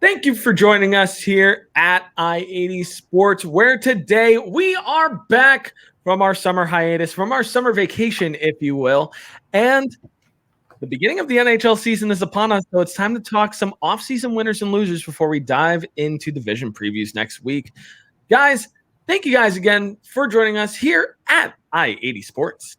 Thank you for joining us here at I-80 Sports, where today we are back from our summer hiatus, from our summer vacation, if you will. And the beginning of the NHL season is upon us, so it's time to talk some off-season winners and losers before we dive into division previews next week. Guys, thank you guys again for joining us here at I-80 Sports.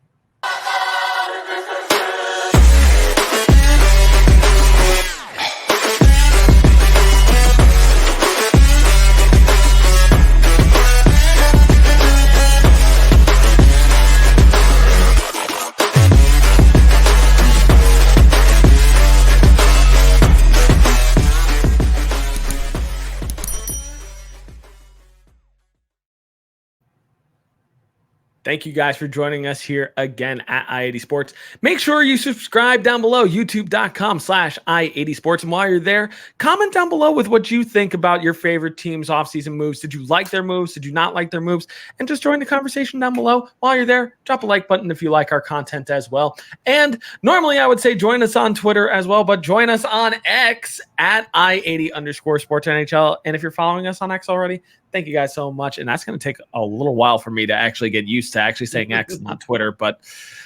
Thank you guys for joining us here again at I-80 Sports. Make sure you subscribe down below, youtube.com/I-80 Sports. And while you're there, comment down below with what you think about your favorite team's offseason moves. Did you like their moves? Did you not like their moves? And just join the conversation down below. While you're there, drop a like button if you like our content as well. And normally I would say join us on Twitter as well, but join us on X at I-80_Sports NHL. And if you're following us on X already, thank you guys so much. And that's going to take a little while for me to actually get used to actually saying X, not Twitter. But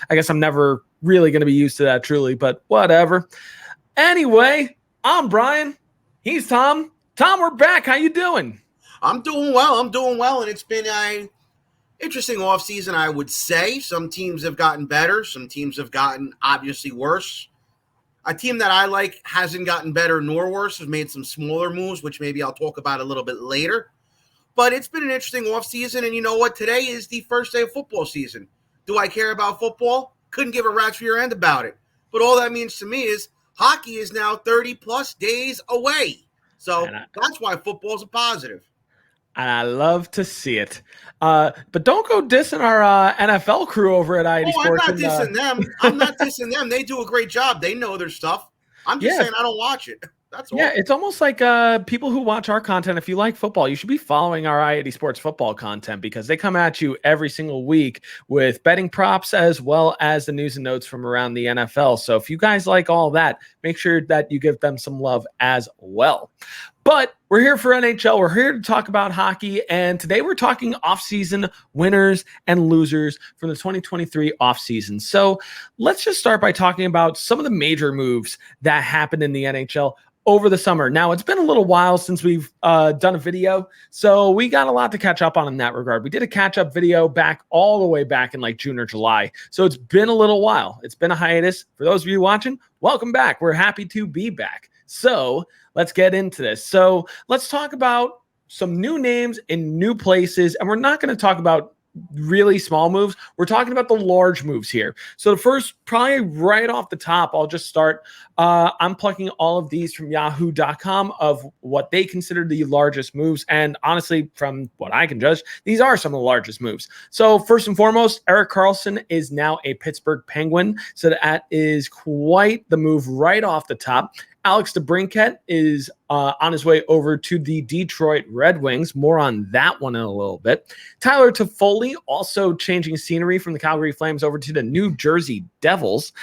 I guess I'm never really going to be used to that truly, but whatever. Anyway, I'm Brian. He's Tom. Tom, we're back. How you doing? I'm doing well. And it's been an interesting offseason, I would say. Some teams have gotten better. Some teams have gotten obviously worse. A team that I like hasn't gotten better nor worse, has made some smaller moves, which maybe I'll talk about a little bit later. But it's been an interesting offseason, and you know what? Today is the first day of football season. Do I care about football? Couldn't give a rat's rear end about it. But all that means to me is hockey is now 30-plus days away. So that's why football's a positive. And I love to see it. But don't go dissing our NFL crew over at I-80 Sports. I'm not dissing them. I'm not dissing them. They do a great job. They know their stuff. I'm just saying I don't watch it. That's all. Yeah, it's almost like people who watch our content, if you like football, you should be following our I-80 Sports football content because they come at you every single week with betting props as well as the news and notes from around the NFL. So if you guys like all that, make sure that you give them some love as well. But we're here for NHL. We're here to talk about hockey. And today we're talking offseason winners and losers from the 2023 offseason. So let's just start by talking about some of the major moves that happened in the NHL over the summer. Now, it's been a little while since we've done a video, so we got a lot to catch up on in that regard. We did a catch-up video all the way back in like June or July, so it's been a little while. It's been a hiatus. For those of you watching, welcome back. We're happy to be back. So let's get into this. So let's talk about some new names in new places, and we're not going to talk about really small moves. We're talking about the large moves here. So the first, probably right off the top, I'll just start. I'm plucking all of these from yahoo.com of what they consider the largest moves. And honestly, from what I can judge, these are some of the largest moves. So first and foremost, Erik Karlsson is now a Pittsburgh Penguin. So that is quite the move right off the top. Alex DeBrincat is on his way over to the Detroit Red Wings. More on that one in a little bit. Tyler Toffoli also changing scenery from the Calgary Flames over to the New Jersey Devils.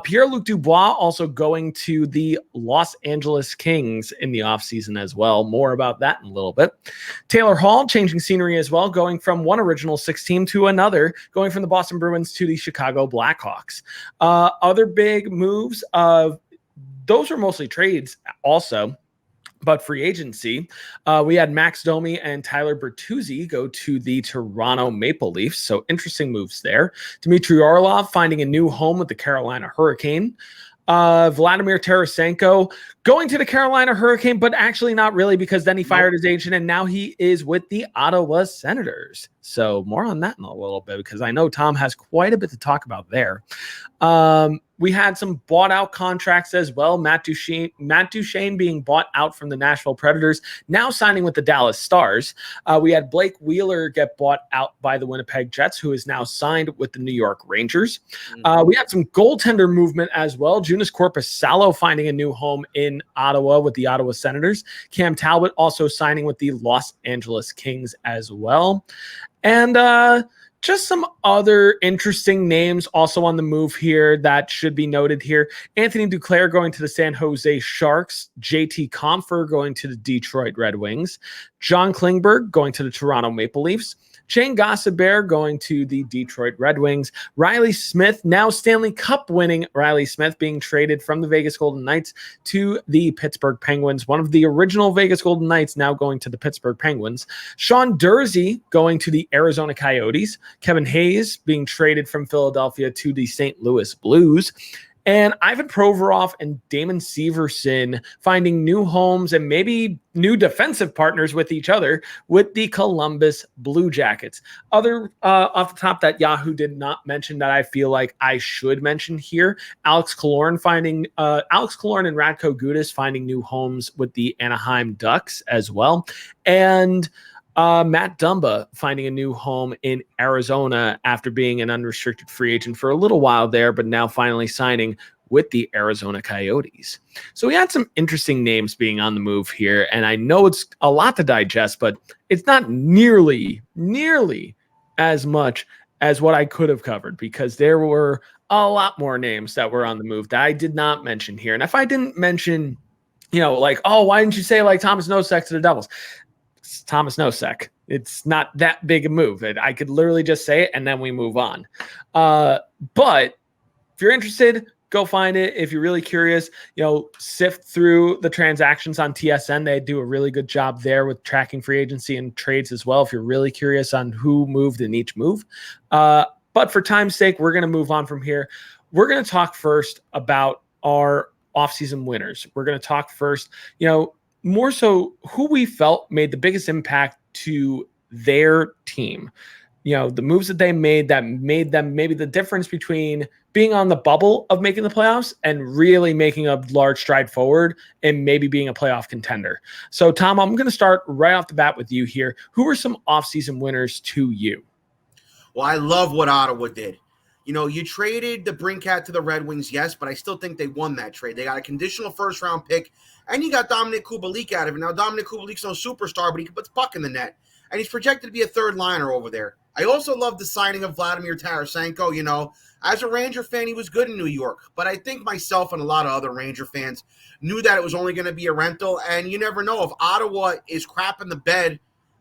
Pierre-Luc Dubois also going to the Los Angeles Kings in the offseason as well. More about that in a little bit. Taylor Hall changing scenery as well, going from one original six team to another, going from the Boston Bruins to the Chicago Blackhawks. Other big moves those are mostly trades also, but free agency. We had Max Domi and Tyler Bertuzzi go to the Toronto Maple Leafs. So interesting moves there. Dmitry Orlov finding a new home with the Carolina Hurricane. Vladimir Tarasenko going to the Carolina Hurricane, but actually not really, because then he fired his agent and now he is with the Ottawa Senators. So more on that in a little bit, because I know Tom has quite a bit to talk about there. We had some bought out contracts as well. Matt Duchene being bought out from the Nashville Predators, now signing with the Dallas Stars. We had Blake Wheeler get bought out by the Winnipeg Jets, who is now signed with the New York Rangers. We had some goaltender movement as well. Joonas Korpisalo finding a new home in Ottawa with the Ottawa Senators. Cam Talbot also signing with the Los Angeles Kings as well. And Just some other interesting names also on the move here that should be noted here. Anthony Duclair going to the San Jose Sharks. JT Compher going to the Detroit Red Wings. John Klingberg going to the Toronto Maple Leafs. Shane Gossebert going to the Detroit Red Wings. Riley Smith, now Stanley Cup winning Riley Smith, being traded from the Vegas Golden Knights to the Pittsburgh Penguins. One of the original Vegas Golden Knights now going to the Pittsburgh Penguins. Sean Durzi going to the Arizona Coyotes. Kevin Hayes being traded from Philadelphia to the St. Louis Blues. And Ivan Provorov and Damon Severson finding new homes and maybe new defensive partners with each other with the Columbus Blue Jackets. Other off the top that Yahoo did not mention that I feel like I should mention here: Alex Killorn and Radko Gudas finding new homes with the Anaheim Ducks as well. And Matt Dumba finding a new home in Arizona after being an unrestricted free agent for a little while there, but now finally signing with the Arizona Coyotes. So we had some interesting names being on the move here, and I know it's a lot to digest, but it's not nearly as much as what I could have covered, because there were a lot more names that were on the move that I did not mention here. And if I didn't mention, like, oh, why didn't you say like Thomas Nosek to the Devils? It's Thomas Nosek. It's not that big a move. I could literally just say it and then we move on. But if you're interested, go find it. If you're really curious, sift through the transactions on TSN. They do a really good job there with tracking free agency and trades as well, if you're really curious on who moved in each move. But for time's sake, we're going to move on from here. We're going to talk first about our offseason winners. We're going to talk first, more so who we felt made the biggest impact to their team. The moves that they made that made them maybe the difference between being on the bubble of making the playoffs and really making a large stride forward and maybe being a playoff contender. So, Tom, I'm going to start right off the bat with you here. Who were some offseason winners to you? Well, I love what Ottawa did. You traded the Brinkat to the Red Wings, yes, but I still think they won that trade. They got a conditional first-round pick, and you got Dominic Kubalik out of it. Now, Dominic Kubalik's no superstar, but he can put the puck in the net, and he's projected to be a third liner over there. I also love the signing of Vladimir Tarasenko. As a Ranger fan, he was good in New York, but I think myself and a lot of other Ranger fans knew that it was only going to be a rental, and you never know. If Ottawa is crap in the bed,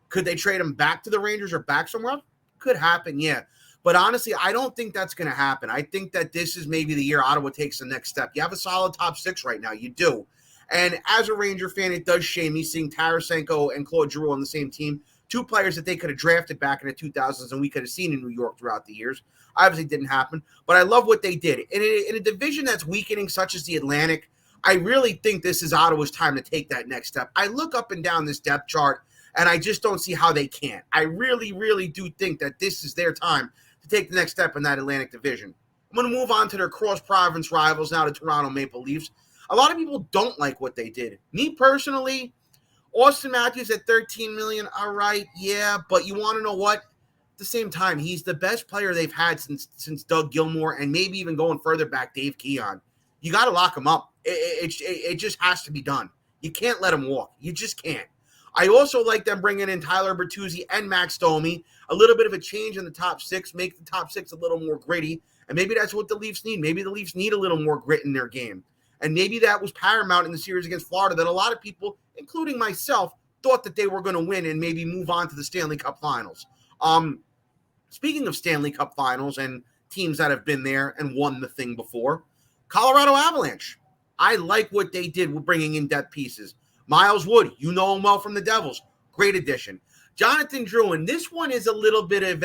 could they trade him back to the Rangers or back somewhere else? Could happen, yeah. But honestly, I don't think that's going to happen. I think that this is maybe the year Ottawa takes the next step. You have a solid top six right now. You do. And as a Ranger fan, it does shame me seeing Tarasenko and Claude Giroux on the same team. Two players that they could have drafted back in the 2000s and we could have seen in New York throughout the years. Obviously, didn't happen. But I love what they did. In a division that's weakening, such as the Atlantic, I really think this is Ottawa's time to take that next step. I look up and down this depth chart, and I just don't see how they can't. I really, really do think that this is their time to take the next step in that Atlantic division. I'm going to move on to their cross-province rivals now, the Toronto Maple Leafs. A lot of people don't like what they did. Me personally, Austin Matthews at $13 million, all right, yeah, but you want to know what? At the same time, he's the best player they've had since Doug Gilmour, and maybe even going further back, Dave Keon. You got to lock him up. It just has to be done. You can't let him walk. You just can't. I also like them bringing in Tyler Bertuzzi and Max Domi. A little bit of a change in the top six, make the top six a little more gritty, and maybe that's what the Leafs need. Maybe the Leafs need a little more grit in their game. And maybe that was paramount in the series against Florida, that a lot of people, including myself, thought that they were going to win and maybe move on to the Stanley Cup Finals. Speaking of Stanley Cup Finals and teams that have been there and won the thing before, Colorado Avalanche. I like what they did with bringing in depth pieces. Miles Wood, you know him well from the Devils. Great addition. Jonathan Drouin, this one is a little bit of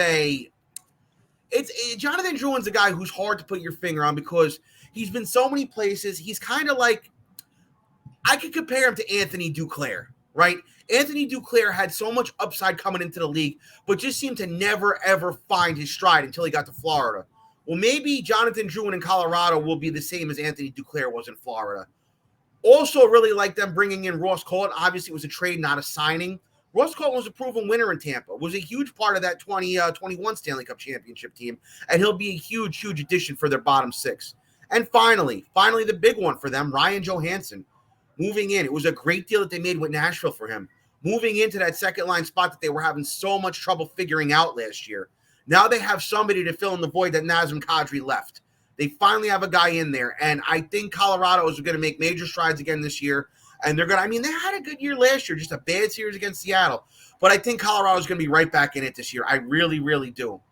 Jonathan Drouin's a guy who's hard to put your finger on because he's been so many places. He's kind of like, I could compare him to Anthony Duclair, right? Anthony Duclair had so much upside coming into the league, but just seemed to never, ever find his stride until he got to Florida. Well, maybe Jonathan Drouin in Colorado will be the same as Anthony Duclair was in Florida. Also really like them bringing in Ross Colton. Obviously, it was a trade, not a signing. Ross Colton was a proven winner in Tampa, was a huge part of that 2021 Stanley Cup championship team, and he'll be a huge, huge addition for their bottom six. And finally, the big one for them, Ryan Johansson, moving in. It was a great deal that they made with Nashville for him, moving into that second-line spot that they were having so much trouble figuring out last year. Now they have somebody to fill in the void that Nazem Kadri left. They finally have a guy in there, and I think Colorado is going to make major strides again this year. And they're going to, I mean, they had a good year last year, just a bad series against Seattle. But I think Colorado is going to be right back in it this year. I really, really do.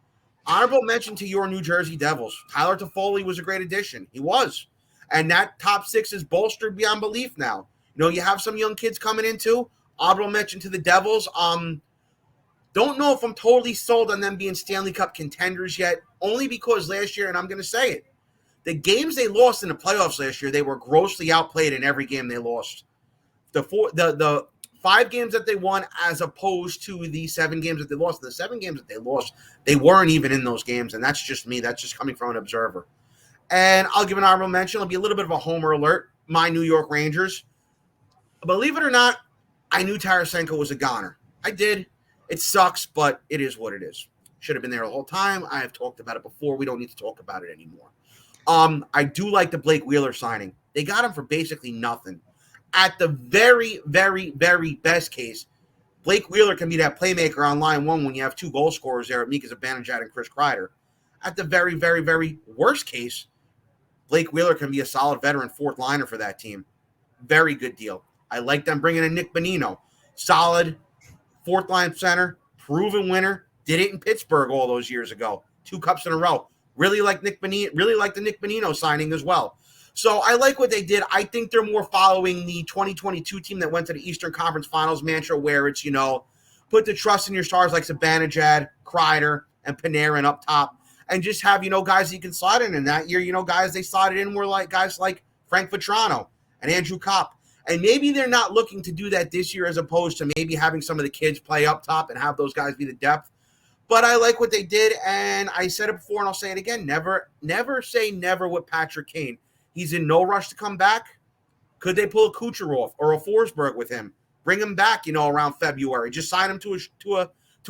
Honorable mention to your New Jersey Devils. Tyler Toffoli was a great addition. He was. And that top six is bolstered beyond belief now. You know, you have some young kids coming in too. Honorable mention to the Devils. Don't know if I'm totally sold on them being Stanley Cup contenders yet, only because last year, and I'm going to say it, the games they lost in the playoffs last year, they were grossly outplayed in every game they lost. The 5 games that they won as opposed to the 7 games that they lost. The 7 games that they lost, they weren't even in those games, and that's just me. That's just coming from an observer. And I'll give an honorable mention. It'll be a little bit of a homer alert. My New York Rangers. Believe it or not, I knew Tarasenko was a goner. I did. It sucks, but it is what it is. Should have been there the whole time. I have talked about it before. We don't need to talk about it anymore. I do like the Blake Wheeler signing. They got him for basically nothing. At the very, very, very best case, Blake Wheeler can be that playmaker on line one when you have 2 goal scorers there at Mika Zibanejad and Chris Kreider. At the very, very, very worst case, Blake Wheeler can be a solid veteran 4th liner for that team. Very good deal. I like them bringing in Nick Bonino. Solid 4th line center, proven winner. Did it in Pittsburgh all those years ago. 2 cups in a row. Really like the Nick Bonino signing as well. So I like what they did. I think they're more following the 2022 team that went to the Eastern Conference Finals mantra, where it's, you know, put the trust in your stars like Zibanejad, Kreider, and Panarin up top, and just have, you know, guys that you can slide in. And that year, you know, guys they slotted in were like guys like Frank Vetrano and Andrew Kopp. And maybe they're not looking to do that this year as opposed to maybe having some of the kids play up top and have those guys be the depth. But I like what they did, and I said it before and I'll say it again. Never say never with Patrick Kane. He's in no rush to come back. Could they pull a Kucherov or a Forsberg with him? Bring him back, you know, around February. Just sign him to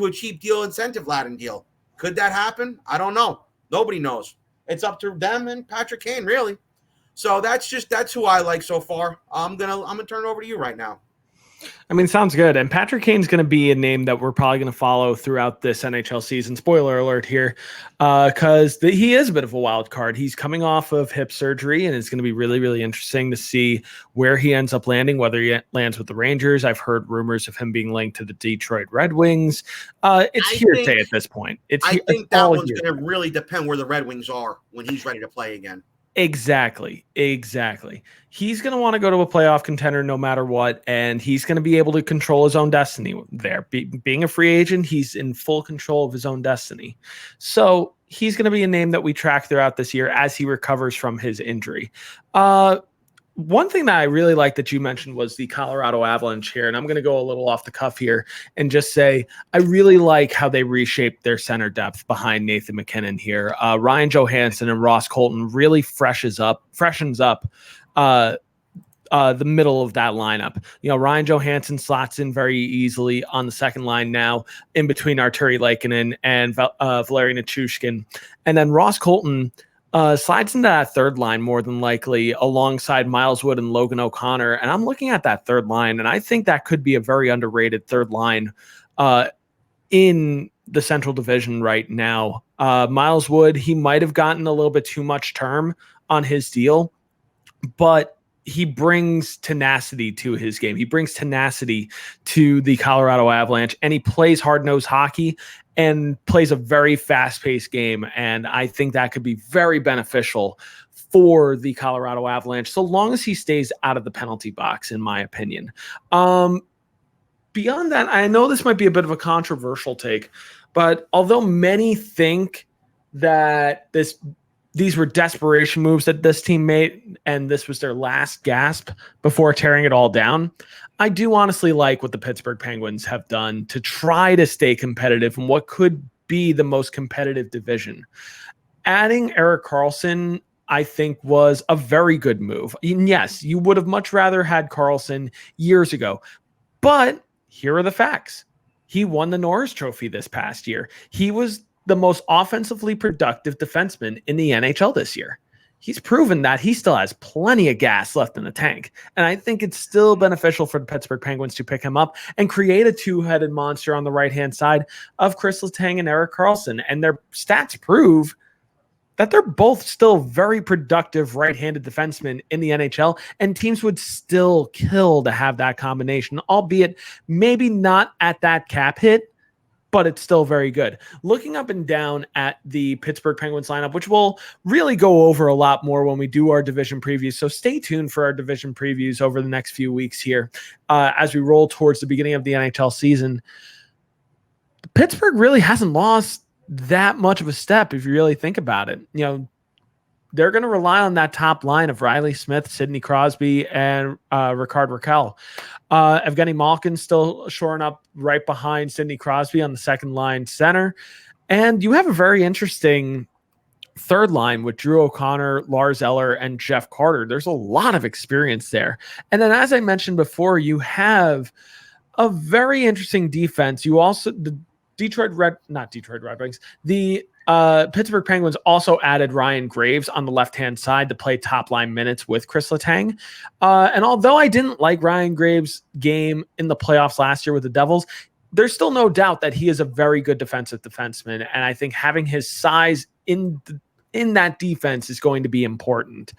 a cheap deal, incentive laden deal. Could that happen? I don't know. Nobody knows. It's up to them and Patrick Kane, really. So that's who I like so far. I'm gonna turn it over to you right now. I mean, sounds good. And Patrick Kane's going to be a name that we're probably going to follow throughout this NHL season. Spoiler alert here, because he is a bit of a wild card. He's coming off of hip surgery, and it's going to be really, really interesting to see where he ends up landing, whether he lands with the Rangers. I've heard rumors of him being linked to the Detroit Red Wings. It's hearsay at this point. I think that one's going to really depend where the Red Wings are when he's ready to play again. Exactly. He's going to want to go to a playoff contender no matter what, and he's going to be able to control his own destiny there. Being a free agent, he's in full control of his own destiny. So he's going to be a name that we track throughout this year as he recovers from his injury. One thing that I really like that you mentioned was the Colorado Avalanche here, and I'm going to go a little off the cuff here and just say I really like how they reshaped their center depth behind Nathan MacKinnon here. Ryan Johansson and Ross Colton really freshens up the middle of that lineup. You know, Ryan Johansson slots in very easily on the second line now, in between Arturi Lehkonen and Valeri Nichushkin, and then Ross Colton slides into that third line more than likely alongside Miles Wood and Logan O'Connor. And I'm looking at that third line, and I think that could be a very underrated third line in the Central Division right now. Miles Wood, he might have gotten a little bit too much term on his deal, but he brings tenacity to his game. He brings tenacity to the Colorado Avalanche, and he plays hard-nosed hockey and plays a very fast-paced game. And I think that could be very beneficial for the Colorado Avalanche, so long as he stays out of the penalty box, in my opinion. Beyond that, I know this might be a bit of a controversial take, but although many think that these were desperation moves that this team made, and this was their last gasp before tearing it all down, I do honestly like what the Pittsburgh Penguins have done to try to stay competitive in what could be the most competitive division. Adding Erik Karlsson, I think, was a very good move. And yes, you would have much rather had Karlsson years ago, but here are the facts. He won the Norris Trophy this past year. He was the most offensively productive defenseman in the NHL this year. he's proven that he still has plenty of gas left in the tank. And I think it's still beneficial for the Pittsburgh Penguins to pick him up and create a two-headed monster on the right-hand side of Chris Letang and Erik Karlsson. And their stats prove that they're both still very productive right-handed defensemen in the NHL, and teams would still kill to have that combination, albeit maybe not at that cap hit, but it's still very good. Looking up and down at the Pittsburgh Penguins lineup, which we'll really go over a lot more when we do our division previews. So stay tuned for our division previews over the next few weeks here as we roll towards the beginning of the NHL season. Pittsburgh really hasn't lost that much of a step if you really think about it. You know, they're going to rely on that top line of Riley Smith, Sidney Crosby, and Rickard Rakell. Evgeny Malkin still shoring up right behind Sidney Crosby on the second line center. And you have a very interesting third line with Drew O'Connor, Lars Eller, and Jeff Carter. There's a lot of experience there. And then, as I mentioned before, you have a very interesting defense. You also, the Pittsburgh Penguins also added Ryan Graves on the left-hand side to play top-line minutes with Chris Letang. And although I didn't like Ryan Graves' game in the playoffs last year with the Devils, there's still no doubt that he is a very good defensive defenseman. And I think having his size in that defense is going to be important.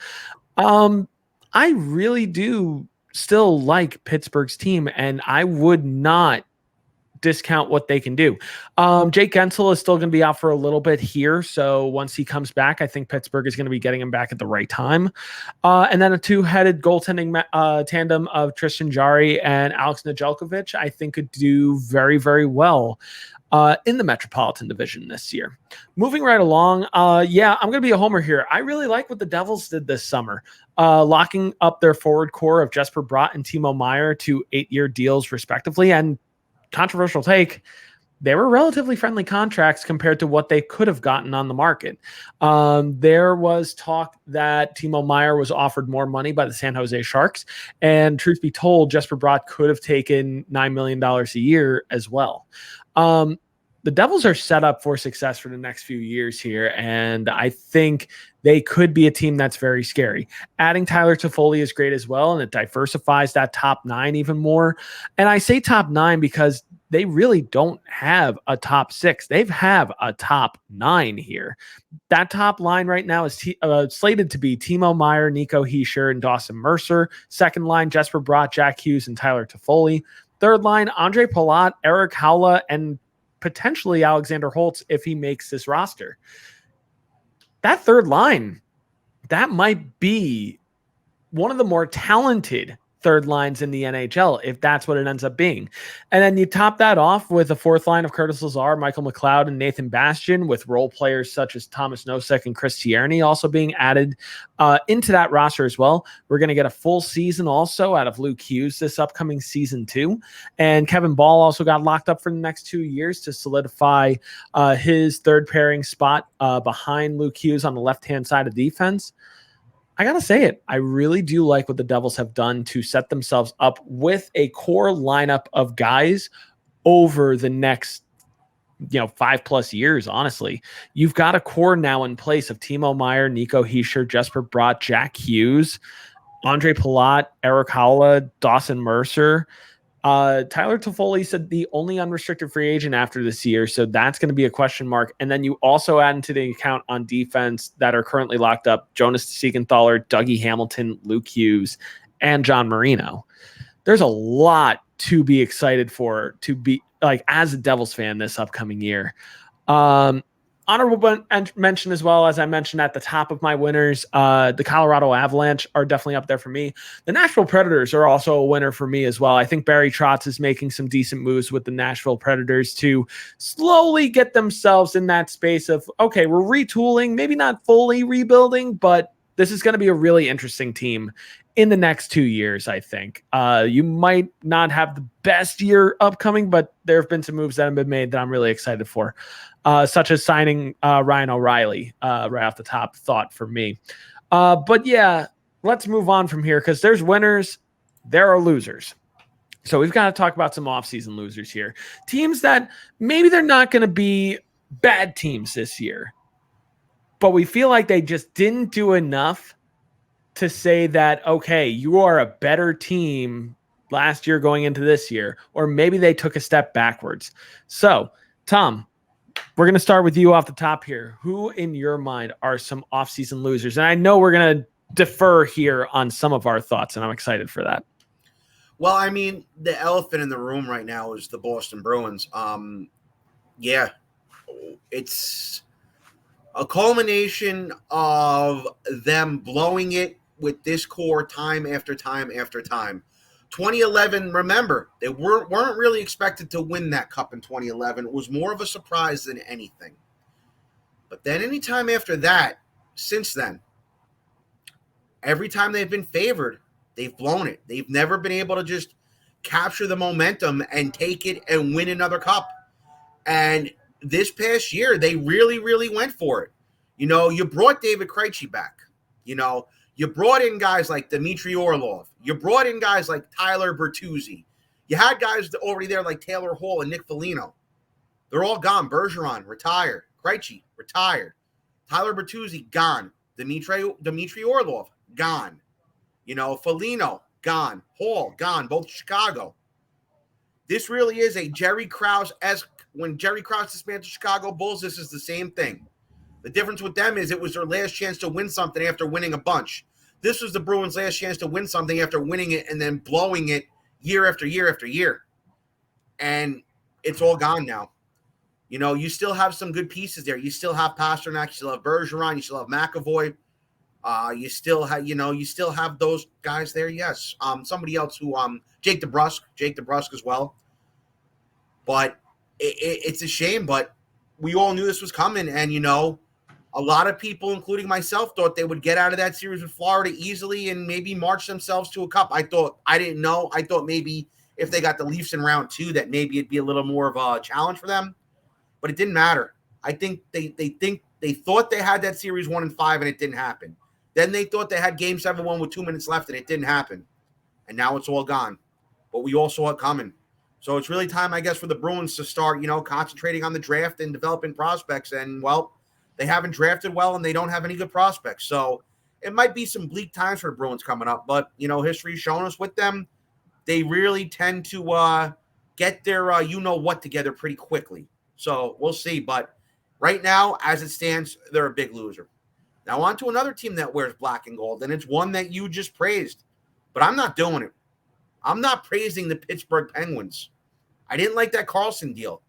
I really do still like Pittsburgh's team, and I would not discount what they can do. Jake Gensel is still going to be out for a little bit here. So once he comes back, I think Pittsburgh is going to be getting him back at the right time. And then a two-headed goaltending tandem of Tristan Jarry and Alex Nedeljkovic, I think could do very, very well in the Metropolitan Division this year. Moving right along, I'm going to be a homer here. I really like what the Devils did this summer, locking up their forward core of Jesper Bratt and Timo Meier to 8-year deals respectively. And controversial take, they were relatively friendly contracts compared to what they could have gotten on the market. There was talk that Timo Meier was offered more money by the San Jose Sharks, and truth be told, Jesper Bratt could have taken $9 million a year as well. The Devils are set up for success for the next few years here, and I think they could be a team that's very scary. Adding Tyler Toffoli is great as well, and it diversifies that top nine even more. And I say top nine because they really don't have a top six. They have a top nine here. That top line right now is slated to be Timo Meier, Nico Hischier, and Dawson Mercer. Second line, Jesper Bratt, Jack Hughes, and Tyler Toffoli. Third line, Andre Palat, Eric Haula, and potentially Alexander Holtz if he makes this roster. That third line, that might be one of the more talented third lines in the NHL, if that's what it ends up being. And then you top that off with a fourth line of Curtis Lazar, Michael McLeod, and Nathan Bastian, with role players such as Thomas Nosek and Chris Tierney also being added into that roster as well. We're going to get a full season also out of Luke Hughes this upcoming season too. And Kevin Ball also got locked up for the next 2 years to solidify his third pairing spot behind Luke Hughes on the left-hand side of defense. I got to say it. I really do like what the Devils have done to set themselves up with a core lineup of guys over the next, 5+ years, honestly. You've got a core now in place of Timo Meier, Nico Hischier, Jesper Bratt, Jack Hughes, Andre Palat, Eric Haula, Dawson Mercer. Tyler Toffoli said the only unrestricted free agent after this year, so that's going to be a question mark. And then you also add into the account on defense that are currently locked up Jonas Siegenthaler, Dougie Hamilton, Luke Hughes, and John Marino. There's a lot to be excited for, to be like as a Devils fan this upcoming year. Honorable mention as well, as I mentioned at the top of my winners, the Colorado Avalanche are definitely up there for me. The Nashville Predators are also a winner for me as well. I think Barry Trotz is making some decent moves with the Nashville Predators to slowly get themselves in that space of, okay, we're retooling, maybe not fully rebuilding, but this is going to be a really interesting team in the next 2 years, I think. You might not have the best year upcoming, but there have been some moves that have been made that I'm really excited for. Such as signing Ryan O'Reilly right off the top thought for me. But yeah, let's move on from here because there's winners, there are losers. So we've got to talk about some offseason losers here. Teams that maybe they're not going to be bad teams this year, but we feel like they just didn't do enough to say that, okay, you are a better team last year going into this year, or maybe they took a step backwards. So, Tom, we're going to start with you off the top here. Who in your mind are some offseason losers? And I know we're going to defer here on some of our thoughts, and I'm excited for that. Well, I mean, the elephant in the room right now is the Boston Bruins. Yeah, it's a culmination of them blowing it with this core time after time after time. 2011, remember, they weren't really expected to win that cup in 2011. It was more of a surprise than anything. But then any time after that, since then, every time they've been favored, they've blown it. They've never been able to just capture the momentum and take it and win another cup. And this past year, they really, really went for it. You know, you brought David Krejci back. You know, you brought in guys like Dmitry Orlov. You brought in guys like Tyler Bertuzzi. You had guys already there like Taylor Hall and Nick Foligno. They're all gone. Bergeron, retired. Krejci, retired. Tyler Bertuzzi, gone. Dmitry Orlov, gone. You know, Foligno, gone. Hall, gone. Both Chicago. This really is a Jerry Krause-esque. When Jerry Krause dismantled Chicago Bulls, this is the same thing. The difference with them is it was their last chance to win something after winning a bunch. This was the Bruins' last chance to win something after winning it and then blowing it year after year after year. And it's all gone now. You know, you still have some good pieces there. You still have Pasternak, you still have Bergeron, you still have McAvoy. You still have those guys there. Yes. Somebody else who Jake DeBrusk as well. But it's a shame, but we all knew this was coming. And, you know, a lot of people, including myself, thought they would get out of that series with Florida easily and maybe march themselves to a cup. I thought maybe if they got the Leafs in round 2, that maybe it'd be a little more of a challenge for them. But it didn't matter. I think they thought they had that series 1-5 and it didn't happen. Then they thought they had game 7-1 with 2 minutes left and it didn't happen. And now it's all gone. But we all saw it coming. So it's really time, I guess, for the Bruins to start, you know, concentrating on the draft and developing prospects. And, well, they haven't drafted well and they don't have any good prospects. So it might be some bleak times for the Bruins coming up. But, you know, history's shown us with them, they really tend to get their you-know-what together pretty quickly. So we'll see. But right now, as it stands, they're a big loser. Now on to another team that wears black and gold, and it's one that you just praised. But I'm not doing it. I'm not praising the Pittsburgh Penguins. I didn't like that Carlson deal.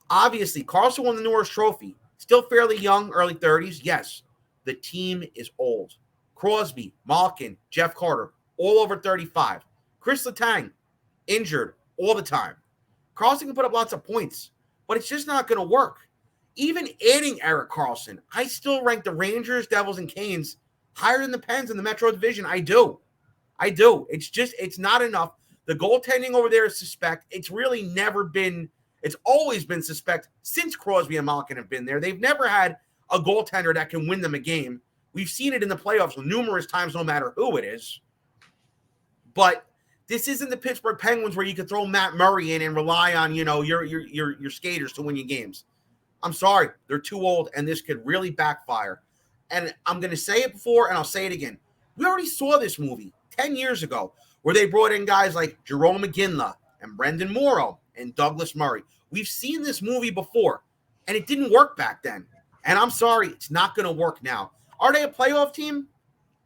Obviously, Carlson won the Norris Trophy. Still fairly young, early 30s. Yes, the team is old. Crosby, Malkin, Jeff Carter, all over 35. Chris Letang, injured all the time. Carlson can put up lots of points, but it's just not going to work. Even adding Erik Karlsson, I still rank the Rangers, Devils, and Canes higher than the Pens in the Metro Division. I do. It's not enough. The goaltending over there is suspect. It's always been suspect since Crosby and Malkin have been there. They've never had a goaltender that can win them a game. We've seen it in the playoffs numerous times, no matter who it is. But this isn't the Pittsburgh Penguins where you can throw Matt Murray in and rely on, you know, your skaters to win you games. I'm sorry, they're too old, and this could really backfire. And I'm going to say it before, and I'll say it again. We already saw this movie 10 years ago where they brought in guys like Jerome McGinley and Brendan Morrow and Douglas Murray. We've seen this movie before, and it didn't work back then. And I'm sorry, it's not going to work now. Are they a playoff team?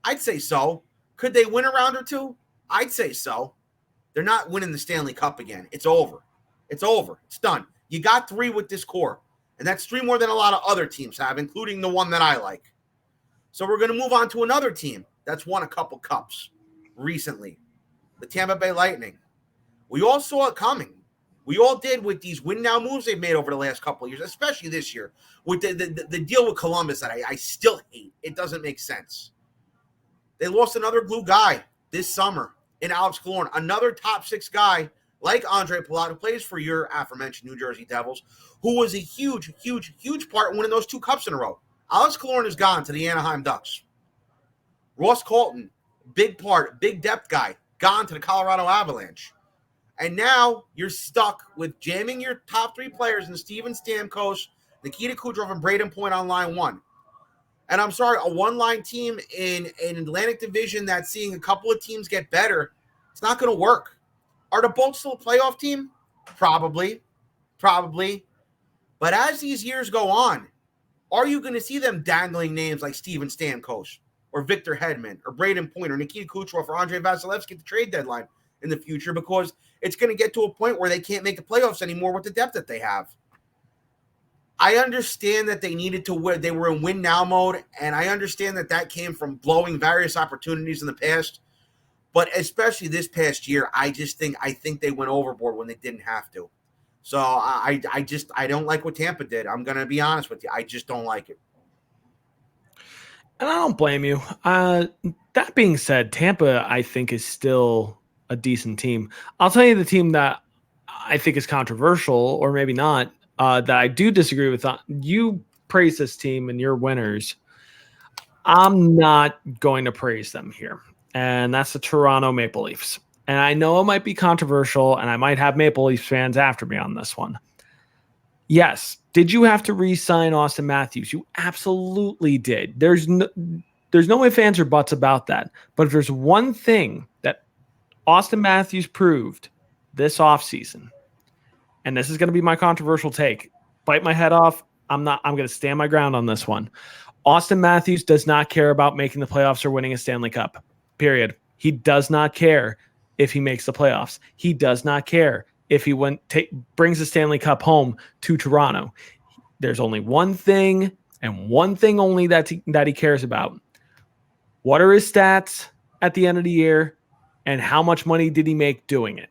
I'd say so. Could they win a round or two? I'd say so. They're not winning the Stanley Cup again. It's over. It's over. It's done. You got 3 with this core, and that's 3 more than a lot of other teams have, including the one that I like. So we're going to move on to another team that's won a couple cups recently, the Tampa Bay Lightning. We all saw it coming. We all did with these win-now moves they've made over the last couple of years, especially this year, with the deal with Columbus that I still hate. It doesn't make sense. They lost another glue guy this summer in Alex Killorn, another top 6 guy like Andre Palat, who plays for your aforementioned New Jersey Devils, who was a huge, huge, huge part in winning those 2 cups in a row. Alex Killorn is gone to the Anaheim Ducks. Ross Colton, big part, big depth guy, gone to the Colorado Avalanche. And now you're stuck with jamming your top 3 players in Steven Stamkos, Nikita Kucherov, and Braden Point on line 1. And I'm sorry, a one-line team in an Atlantic Division that's seeing a couple of teams get better, it's not going to work. Are the Bolts still a playoff team? Probably. But as these years go on, are you going to see them dangling names like Steven Stamkos or Victor Hedman or Braden Point or Nikita Kucherov or Andrei Vasilevsky at the trade deadline in the future, because it's going to get to a point where they can't make the playoffs anymore with the depth that they have? I understand that they needed to win. They were in win now mode, and I understand that came from blowing various opportunities in the past. But especially this past year, I think they went overboard when they didn't have to. So I don't like what Tampa did. I'm going to be honest with you. I just don't like it. And I don't blame you. That being said, Tampa, I think, is still a decent team. I'll tell you the team that I think is controversial, or maybe not, that I do disagree with. You praise this team and you're winners. I'm not going to praise them here. And that's the Toronto Maple Leafs. And I know it might be controversial, and I might have Maple Leafs fans after me on this one. Yes. Did you have to re-sign Austin Matthews? You absolutely did. There's no ifs, ands, or buts about that. But if there's one thing that Austin Matthews proved this offseason, and this is going to be my controversial take, bite my head off. I'm going to stand my ground on this one. Austin Matthews does not care about making the playoffs or winning a Stanley Cup. Period. He does not care if he makes the playoffs. He does not care if he brings the Stanley Cup home to Toronto. There's only one thing, and one thing only that he cares about. What are his stats at the end of the year, and how much money did he make doing it?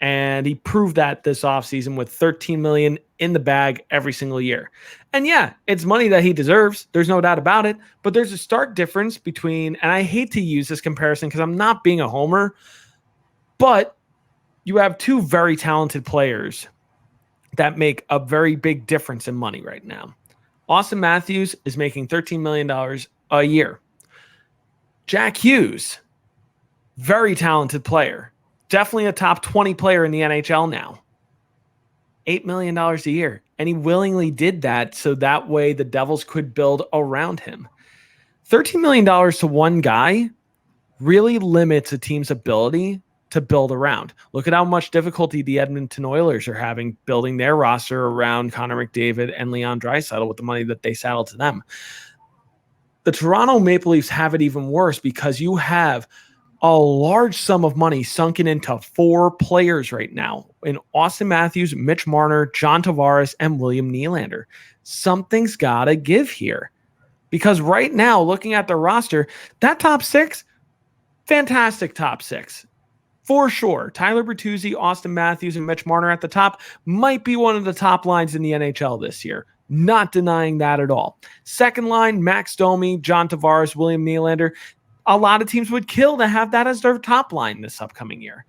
And he proved that this offseason with $13 million in the bag every single year. And yeah, it's money that he deserves. There's no doubt about it. But there's a stark difference between, and I hate to use this comparison because I'm not being a homer, but you have two very talented players that make a very big difference in money right now. Austin Matthews is making $13 million a year. Jack Hughes, very talented player. Definitely a top 20 player in the NHL now. $8 million a year. And he willingly did that so that way the Devils could build around him. $13 million to one guy really limits a team's ability to build around. Look at how much difficulty the Edmonton Oilers are having building their roster around Connor McDavid and Leon Draisaitl with the money that they saddled to them. The Toronto Maple Leafs have it even worse because you have a large sum of money sunken into four players right now in Austin Matthews, Mitch Marner, John Tavares, and William Nylander. Something's got to give here because right now, looking at the roster, that top six, fantastic top six. For sure, Tyler Bertuzzi, Austin Matthews, and Mitch Marner at the top might be one of the top lines in the NHL this year. Not denying that at all. Second line, Max Domi, John Tavares, William Nylander. A lot of teams would kill to have that as their top line this upcoming year.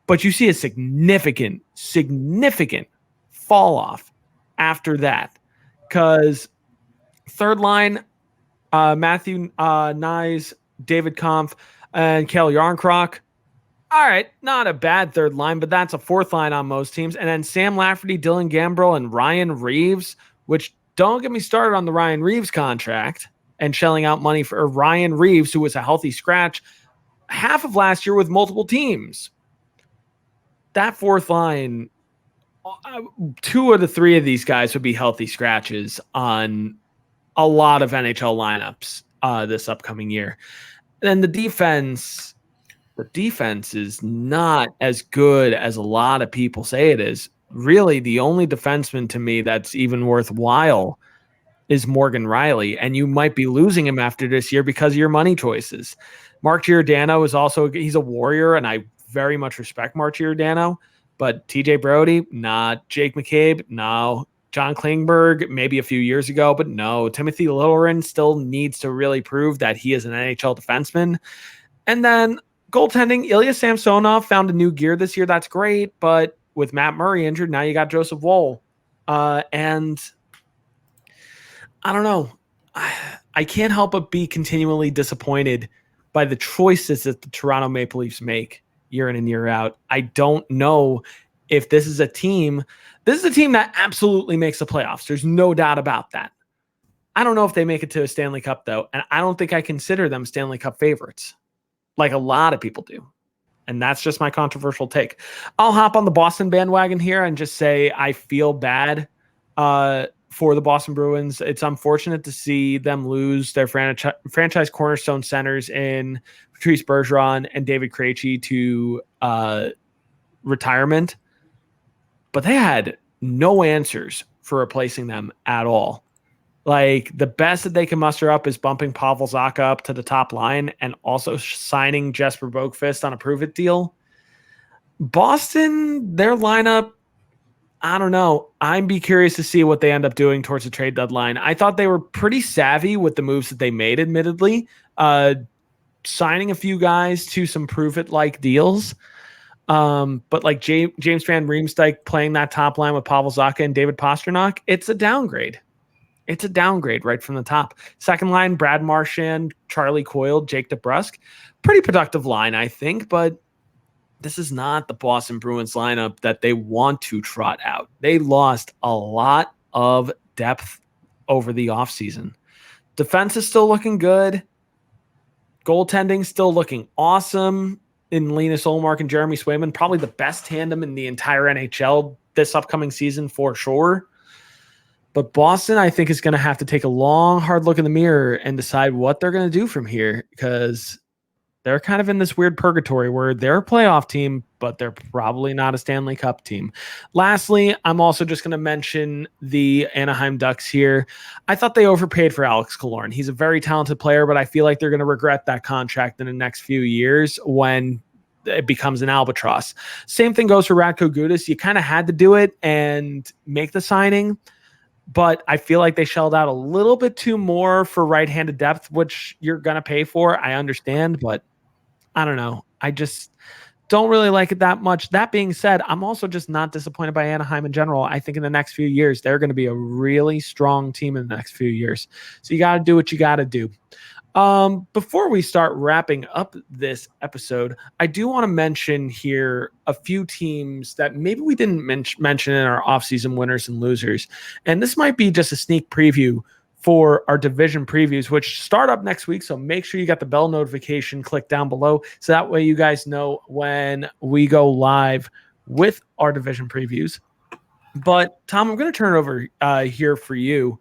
But you see a significant fall off after that. Because third line, Matthew Nyes, David Kampf, and Kale Yarncroc. All right, not a bad third line, but that's a fourth line on most teams. And then Sam Lafferty, Dylan Gambrell, and Ryan Reeves, which don't get me started on the Ryan Reeves contract and shelling out money for Ryan Reeves, who was a healthy scratch half of last year with multiple teams. That fourth line, two of the three of these guys would be healthy scratches on a lot of NHL lineups this upcoming year. And then the defense is not as good as a lot of people say it is. Really, the only defenseman to me that's even worthwhile is Morgan Riley, and you might be losing him after this year because of your money choices. Mark Giordano is also, he's a warrior, and I very much respect Mark Giordano, but TJ Brody, not. Jake McCabe, no. John Klingberg, maybe a few years ago, but no. Timothy Littlerin still needs to really prove that he is an NHL defenseman. And then goaltending, Ilya Samsonov found a new gear this year. That's great, but with Matt Murray injured, now you got Joseph Woll. And I don't know. I can't help but be continually disappointed by the choices that the Toronto Maple Leafs make year in and year out. I don't know if this is a team that absolutely makes the playoffs. There's no doubt about that. I don't know if they make it to a Stanley Cup, though. And I don't think I consider them Stanley Cup favorites like a lot of people do. And that's just my controversial take. I'll hop on the Boston bandwagon here and just say I feel bad for the Boston Bruins. It's unfortunate to see them lose their franchise cornerstone centers in Patrice Bergeron and David Krejci to retirement. But they had no answers for replacing them at all. Like, the best that they can muster up is bumping Pavel Zacha up to the top line and also signing Jesper Boqvist on a prove-it deal. Boston, their lineup, I don't know. I'd be curious to see what they end up doing towards the trade deadline. I thought they were pretty savvy with the moves that they made, admittedly. Signing a few guys to some prove-it-like deals. But like James Van Riemsdyk playing that top line with Pavel Zacha and David Pastrnak, it's a downgrade. It's a downgrade right from the top. Second line, Brad Marchand, Charlie Coyle, Jake DeBrusk. Pretty productive line, I think, but this is not the Boston Bruins lineup that they want to trot out. They lost a lot of depth over the offseason. Defense is still looking good. Goaltending still looking awesome in Linus Ullmark and Jeremy Swayman. Probably the best tandem in the entire NHL this upcoming season for sure. But Boston, I think, is going to have to take a long, hard look in the mirror and decide what they're going to do from here, because they're kind of in this weird purgatory where they're a playoff team, but they're probably not a Stanley Cup team. Lastly, I'm also just going to mention the Anaheim Ducks here. I thought they overpaid for Alex Killorn. He's a very talented player, but I feel like they're going to regret that contract in the next few years when it becomes an albatross. Same thing goes for Radko Gudas. You kind of had to do it and make the signing, but I feel like they shelled out a little bit too more for right-handed depth, which you're going to pay for. I understand, but I don't know. I just don't really like it that much. That being said, I'm also just not disappointed by Anaheim in general. I think in the next few years, they're going to be a really strong team in the next few years. So you got to do what you got to do. Before we start wrapping up this episode, I do want to mention here a few teams that maybe we didn't mention in our offseason winners and losers. And this might be just a sneak preview for our division previews, which start up next week. So make sure you got the bell notification click down below, so that way you guys know when we go live with our division previews. But Tom, I'm going to turn it over here for you.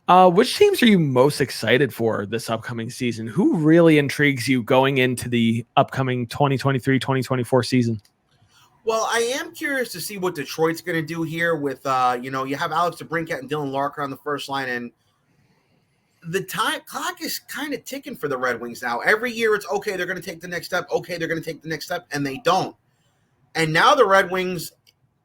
Which teams are you most excited for this upcoming season? Who really intrigues you going into the upcoming 2023-2024 season? Well, I am curious to see what Detroit's going to do here with, you have Alex DeBrincat and Dylan Larkin on the first line, and the clock is kind of ticking for the Red Wings now. Every year it's, okay, they're going to take the next step. Okay, they're going to take the next step, and they don't. And now the Red Wings,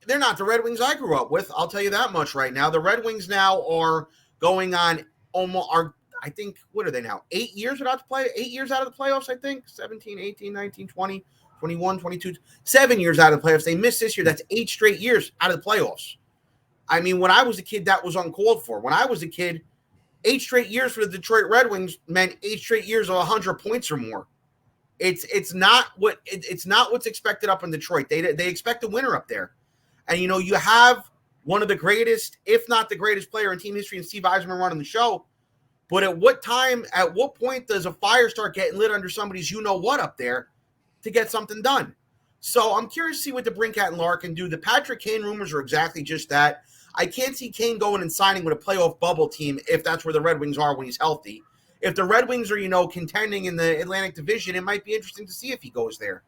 they're not the Red Wings I grew up with. I'll tell you that much right now. The Red Wings now are going on I think, what are they now? 8 years without the play? 8 years out of the playoffs, I think. 17, 18, 19, 20, 21, 22. 7 years out of the playoffs. They missed this year. That's 8 straight years out of the playoffs. I mean, when I was a kid, that was uncalled for. When I was a kid, 8 straight years for the Detroit Red Wings meant 8 straight years of 100 points or more. It's not what's expected up in Detroit. They expect a winner up there. And, you have one of the greatest, if not the greatest player in team history, and Steve Yzerman running the show. But at what point does a fire start getting lit under somebody's you-know-what up there to get something done? So I'm curious to see what DeBrincat and Larkin do. The Patrick Kane rumors are exactly just that. I can't see Kane going and signing with a playoff bubble team if that's where the Red Wings are when he's healthy. If the Red Wings are, contending in the Atlantic Division, it might be interesting to see if he goes there.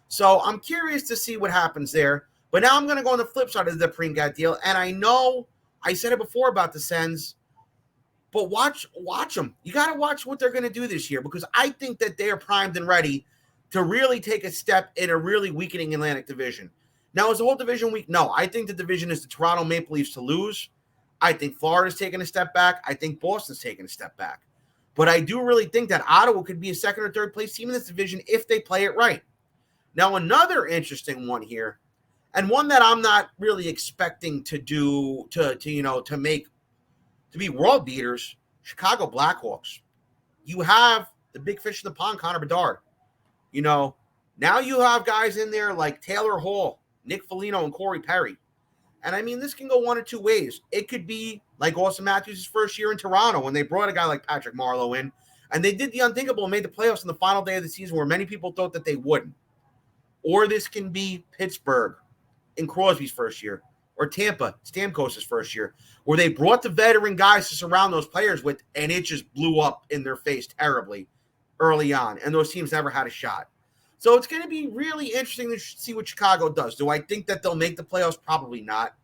So I'm curious to see what happens there. But now I'm going to go on the flip side of the DeBrincat deal. And I know I said it before about the Sens, but watch them. You got to watch what they're going to do this year, because I think that they are primed and ready to really take a step in a really weakening Atlantic Division. Now, is the whole division weak? No, I think the division is the Toronto Maple Leafs to lose. I think Florida's taking a step back. I think Boston's taking a step back. But I do really think that Ottawa could be a second or third place team in this division if they play it right. Now, another interesting one here, and one that I'm not really expecting to do to be world beaters, Chicago Blackhawks. You have the big fish in the pond, Connor Bedard. Now you have guys in there like Taylor Hall, Nick Foligno, and Corey Perry. And I mean, this can go one or two ways. It could be like Austin Matthews' first year in Toronto when they brought a guy like Patrick Marleau in, and they did the unthinkable and made the playoffs in the final day of the season where many people thought that they wouldn't. Or this can be Pittsburgh in Crosby's first year, or Tampa, Stamkos' first year, where they brought the veteran guys to surround those players with, and it just blew up in their face terribly early on, and those teams never had a shot. So it's going to be really interesting to see what Chicago does. Do I think that they'll make the playoffs? Probably not.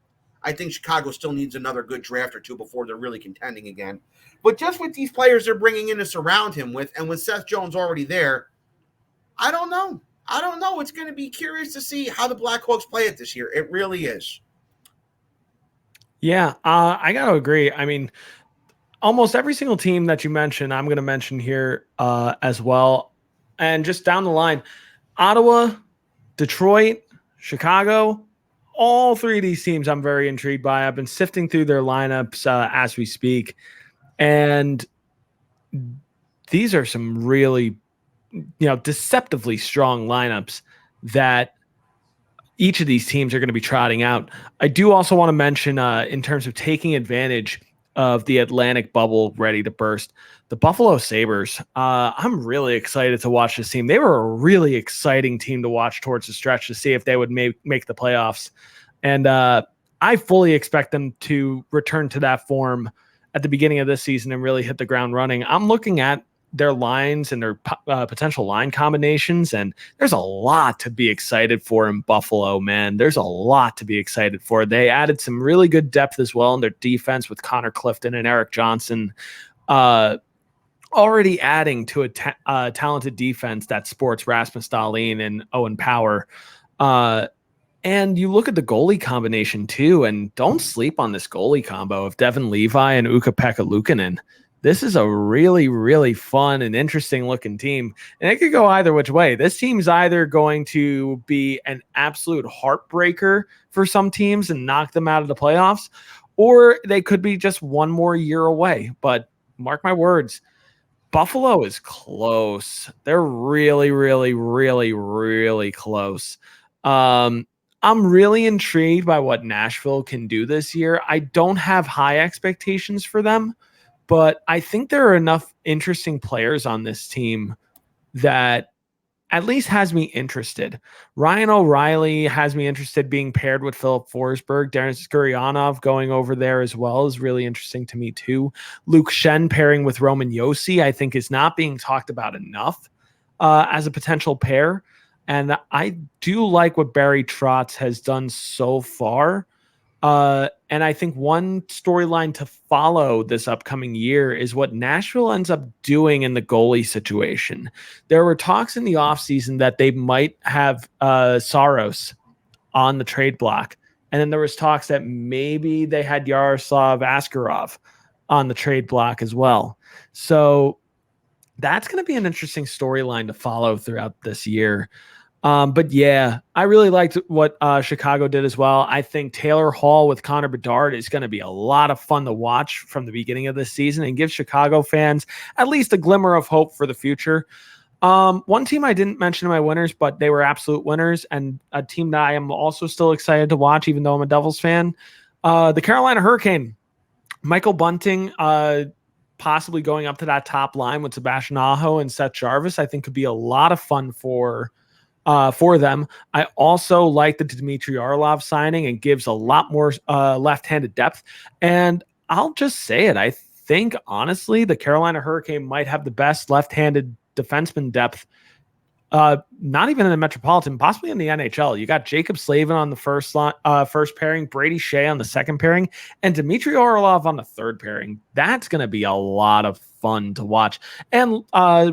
I think Chicago still needs another good draft or two before they're really contending again. But just with these players they're bringing in to surround him with, and with Seth Jones already there, I don't know. It's going to be curious to see how the Blackhawks play it this year. It really is. Yeah, I got to agree. I mean, almost every single team that you mentioned, I'm going to mention here as well. And just down the line, Ottawa, Detroit, Chicago, all three of these teams I'm very intrigued by. I've been sifting through their lineups as we speak. And these are some really, deceptively strong lineups that each of these teams are going to be trotting out. I do also want to mention in terms of taking advantage of the Atlantic bubble ready to burst, the Buffalo Sabres. I'm really excited to watch this team. They were a really exciting team to watch towards the stretch to see if they would make the playoffs. And I fully expect them to return to that form at the beginning of this season and really hit the ground running. I'm looking at their lines and their potential line combinations, and there's a lot to be excited for in Buffalo, man. There's a lot to be excited for. They added some really good depth as well in their defense with Connor Clifton and Eric Johnson, already adding to a talented defense that sports Rasmus Dahlin and Owen Power. And you look at the goalie combination too, and don't sleep on this goalie combo of Devin Levi and Ukko-Pekka Luukkonen. This is a really, really fun and interesting looking team. And it could go either which way. This team's either going to be an absolute heartbreaker for some teams and knock them out of the playoffs, or they could be just one more year away. But mark my words, Buffalo is close. They're really, really, really, really close. I'm really intrigued by what Nashville can do this year. I don't have high expectations for them, but I think there are enough interesting players on this team that at least has me interested. Ryan O'Reilly has me interested being paired with Philip Forsberg. Denis Gurianov going over there as well is really interesting to me too. Luke Shen pairing with Roman Josi, I think, is not being talked about enough as a potential pair. And I do like what Barry Trotz has done so far. And I think one storyline to follow this upcoming year is what Nashville ends up doing in the goalie situation. There were talks in the offseason that they might have Saros on the trade block. And then there was talks that maybe they had Yaroslav Askarov on the trade block as well. So that's going to be an interesting storyline to follow throughout this year. But yeah, I really liked what Chicago did as well. I think Taylor Hall with Connor Bedard is going to be a lot of fun to watch from the beginning of this season and give Chicago fans at least a glimmer of hope for the future. One team I didn't mention in my winners, but they were absolute winners, and a team that I am also still excited to watch, even though I'm a Devils fan, the Carolina Hurricane. Michael Bunting, possibly going up to that top line with Sebastian Aho and Seth Jarvis, I think could be a lot of fun for them. I also like the Dmitry Orlov signing and gives a lot more left-handed depth. And I'll just say it. I think, honestly, the Carolina Hurricane might have the best left-handed defenseman depth, not even in the Metropolitan, possibly in the NHL. You got Jacob Slavin on the first pairing, Brady Shea on the second pairing, and Dmitry Orlov on the third pairing. That's going to be a lot of fun to watch. And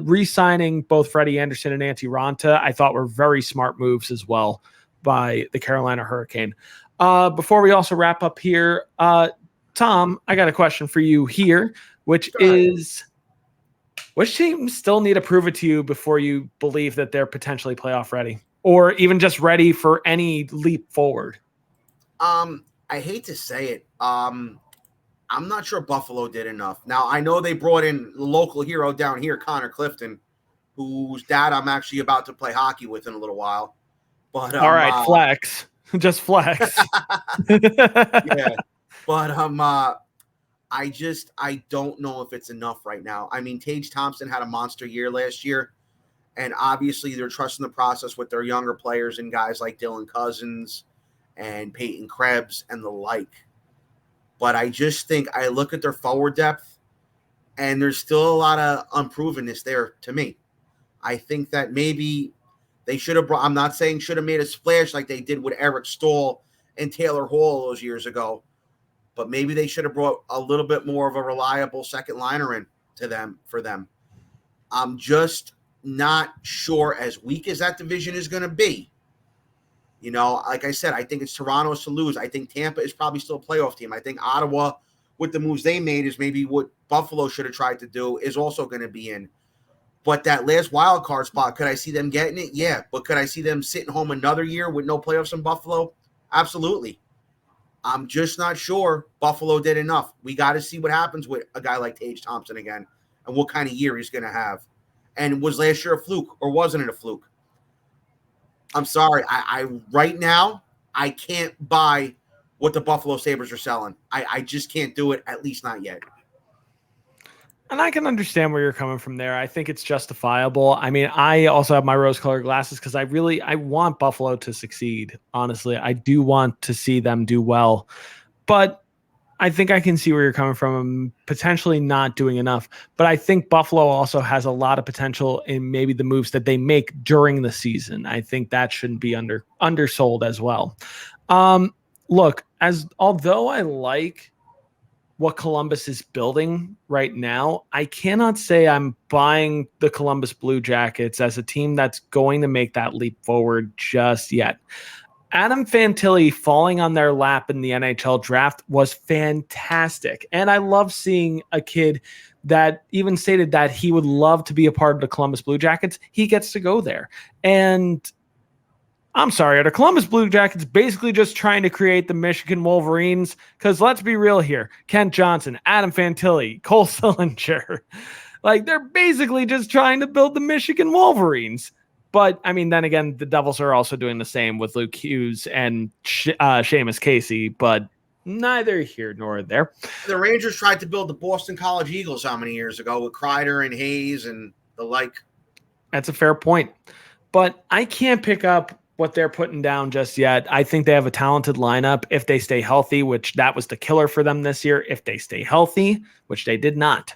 re-signing both Freddie Anderson and Antti Ranta, I thought were very smart moves as well by the Carolina Hurricane. Before we also wrap up here, Tom, I got a question for you here, which is, which teams still need to prove it to you before you believe that they're potentially playoff ready, or even just ready for any leap forward? I hate to say it. I'm not sure Buffalo did enough. Now, I know they brought in the local hero down here, Connor Clifton, whose dad I'm actually about to play hockey with in a little while. But all right, flex. Just flex. Yeah. But I don't know if it's enough right now. I mean, Tage Thompson had a monster year last year, and obviously they're trusting the process with their younger players and guys like Dylan Cousins and Peyton Krebs and the like. But I just think I look at their forward depth, and there's still a lot of unprovenness there to me. I think that maybe they should have brought, I'm not saying should have made a splash like they did with Eric Staal and Taylor Hall those years ago, but maybe they should have brought a little bit more of a reliable second liner in to them for them. I'm just not sure, as weak as that division is going to be. You know, like I said, I think it's Toronto's to lose. I think Tampa is probably still a playoff team. I think Ottawa, with the moves they made, is maybe what Buffalo should have tried to do, is also going to be in. But that last wild card spot, could I see them getting it? Yeah. But could I see them sitting home another year with no playoffs in Buffalo? Absolutely. I'm just not sure Buffalo did enough. We got to see what happens with a guy like Tage Thompson again and what kind of year he's going to have. And was last year a fluke, or wasn't it a fluke? I'm sorry. I right now, I can't buy what the Buffalo Sabres are selling. I just can't do it, at least not yet. And I can understand where you're coming from there. I think it's justifiable. I mean, I also have my rose-colored glasses because I want Buffalo to succeed. Honestly, I do want to see them do well. But I think I can see where you're coming from, potentially not doing enough. But I think Buffalo also has a lot of potential in maybe the moves that they make during the season. I think that shouldn't be undersold as well. Look, although I like what Columbus is building right now, I cannot say I'm buying the Columbus Blue Jackets as a team that's going to make that leap forward just yet. Adam Fantilli falling on their lap in the NHL draft was fantastic. And I love seeing a kid that even stated that he would love to be a part of the Columbus Blue Jackets. He gets to go there. And I'm sorry, are the Columbus Blue Jackets basically just trying to create the Michigan Wolverines? Because let's be real here. Kent Johnson, Adam Fantilli, Cole Sillinger. Like, they're basically just trying to build the Michigan Wolverines. But, I mean, then again, the Devils are also doing the same with Luke Hughes and Seamus Casey, but neither here nor there. The Rangers tried to build the Boston College Eagles how many years ago with Kreider and Hayes and the like? That's a fair point. But I can't pick up what they're putting down just yet. I think they have a talented lineup if they stay healthy, which that was the killer for them this year. If they stay healthy, which they did not.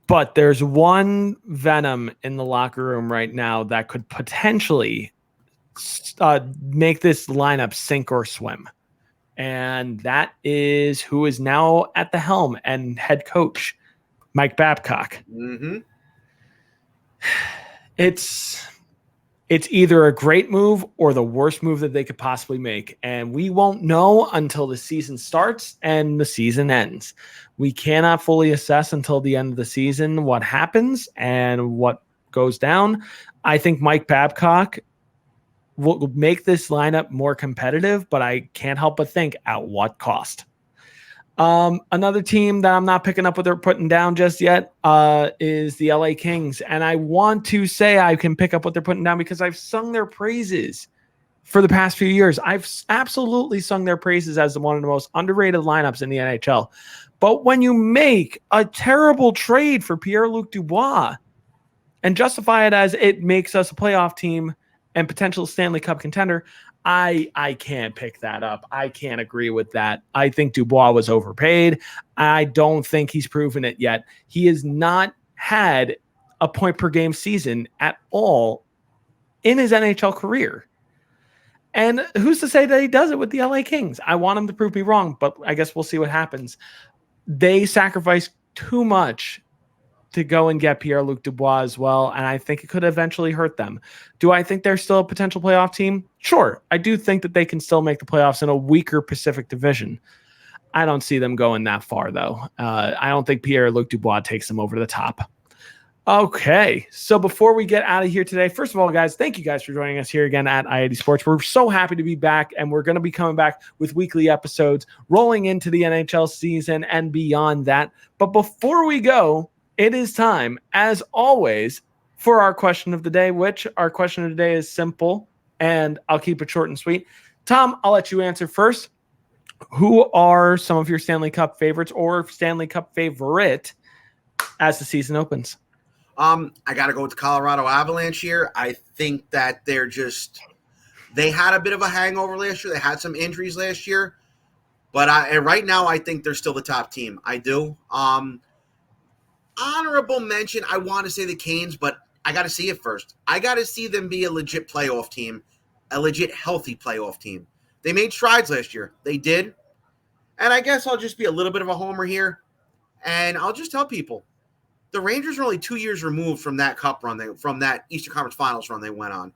But there's one venom in the locker room right now that could potentially make this lineup sink or swim. And that is who is now at the helm and head coach, Mike Babcock. Mm-hmm. It's either a great move or the worst move that they could possibly make. And we won't know until the season starts and the season ends. We cannot fully assess until the end of the season what happens and what goes down. I think Mike Babcock will make this lineup more competitive, but I can't help but think at what cost. Another team that I'm not picking up what they're putting down just yet is the LA Kings. And I want to say I can pick up what they're putting down because I've sung their praises for the past few years. I've absolutely sung their praises as one of the most underrated lineups in the NHL. But when you make a terrible trade for Pierre-Luc Dubois and justify it as it makes us a playoff team and potential Stanley Cup contender, I can't pick that up. I can't agree with that. I think Dubois was overpaid. I don't think he's proven it yet. He has not had a point per game season at all in his NHL career. And who's to say that he does it with the LA Kings? I want him to prove me wrong, but I guess we'll see what happens. They sacrificed too much to go and get Pierre-Luc Dubois as well, and I think it could eventually hurt them. Do I think they're still a potential playoff team? Sure. I do think that they can still make the playoffs in a weaker Pacific Division. I don't see them going that far, though. I don't think Pierre-Luc Dubois takes them over the top. Okay, so before we get out of here today, first of all, guys, thank you guys for joining us here again at I80 Sports. We're so happy to be back, and we're going to be coming back with weekly episodes rolling into the NHL season and beyond that. But before we go, it is time, as always, for our question of the day, which our question of the day is simple, and I'll keep it short and sweet. Tom, I'll let you answer first. Who are some of your Stanley Cup favorites or Stanley Cup favorite as the season opens? I got to go with the Colorado Avalanche here. I think that they had a bit of a hangover last year. They had some injuries last year. But right now, I think they're still the top team. I do. Honorable mention, I want to say the Canes, but I got to see it first. I got to see them be a legit playoff team, a legit healthy playoff team. They made strides last year. They did. And I guess I'll just be a little bit of a homer here. And I'll just tell people, the Rangers are only 2 years removed from that cup run, from that Eastern Conference Finals run they went on.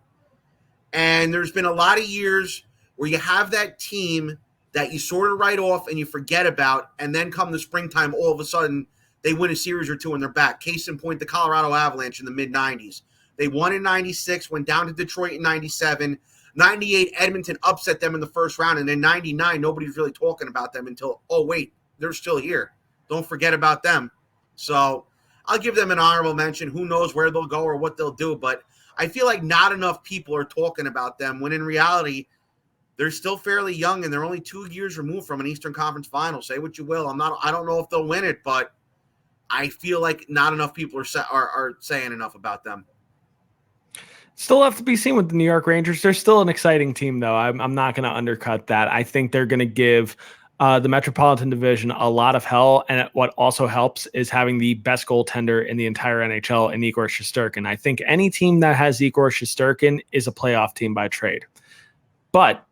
And there's been a lot of years where you have that team that you sort of write off and you forget about, and then come the springtime, all of a sudden, they win a series or two and they're back. Case in point, the Colorado Avalanche in the mid-'90s. They won in 96, went down to Detroit in 97. 98, Edmonton upset them in the first round. And in 99, nobody's really talking about them until, oh, wait, they're still here. Don't forget about them. So I'll give them an honorable mention. Who knows where they'll go or what they'll do. But I feel like not enough people are talking about them when in reality, they're still fairly young and they're only 2 years removed from an Eastern Conference Final. Say what you will. I don't know if they'll win it, but I feel like not enough people are saying enough about them. Still have to be seen with the New York Rangers. They're still an exciting team, though. I'm not going to undercut that. I think they're going to give the Metropolitan Division a lot of hell, and what also helps is having the best goaltender in the entire NHL in Igor Shesterkin. I think any team that has Igor Shesterkin is a playoff team by trade. But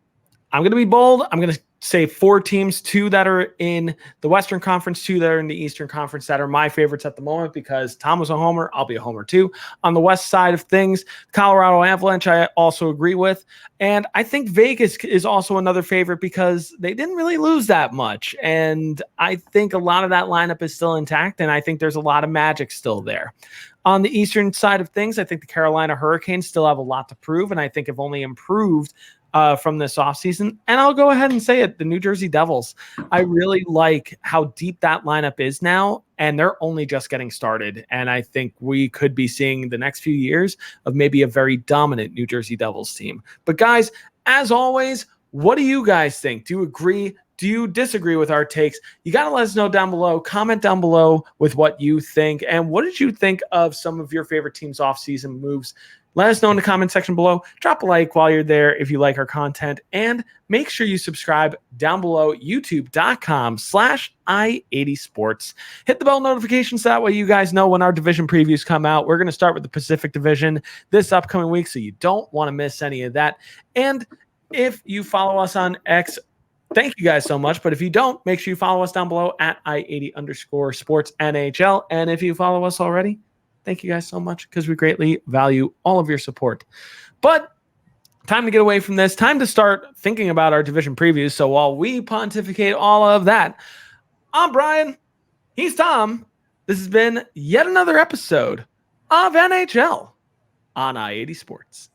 I'm going to be bold. I'm going to say 4 teams, 2 that are in the Western Conference, 2 that are in the Eastern Conference that are my favorites at the moment because Tom was a homer. I'll be a homer too. On the west side of things, Colorado Avalanche, I also agree with. And I think Vegas is also another favorite because they didn't really lose that much. And I think a lot of that lineup is still intact. And I think there's a lot of magic still there. On the Eastern side of things, I think the Carolina Hurricanes still have a lot to prove. And I think have only improved from this offseason. And I'll go ahead and say it, the New Jersey Devils. I really like how deep that lineup is now, and they're only just getting started. And I think we could be seeing the next few years of maybe a very dominant New Jersey Devils team. But guys, as always, what do you guys think? Do you agree? Do you disagree with our takes? You got to let us know down below. Comment down below with what you think. And what did you think of some of your favorite teams' offseason moves? Let us know in the comment section below. Drop a like while you're there if you like our content. And make sure you subscribe down below, youtube.com/i80sports. Hit the bell notification so that way you guys know when our division previews come out. We're going to start with the Pacific Division this upcoming week, so you don't want to miss any of that. And if you follow us on X, thank you guys so much. But if you don't, make sure you follow us down below at i80_sports NHL. And if you follow us already, thank you guys so much because we greatly value all of your support. But time to get away from this. Time to start thinking about our division previews. So while we pontificate all of that, I'm Brian. He's Tom. This has been yet another episode of NHL on i80 Sports.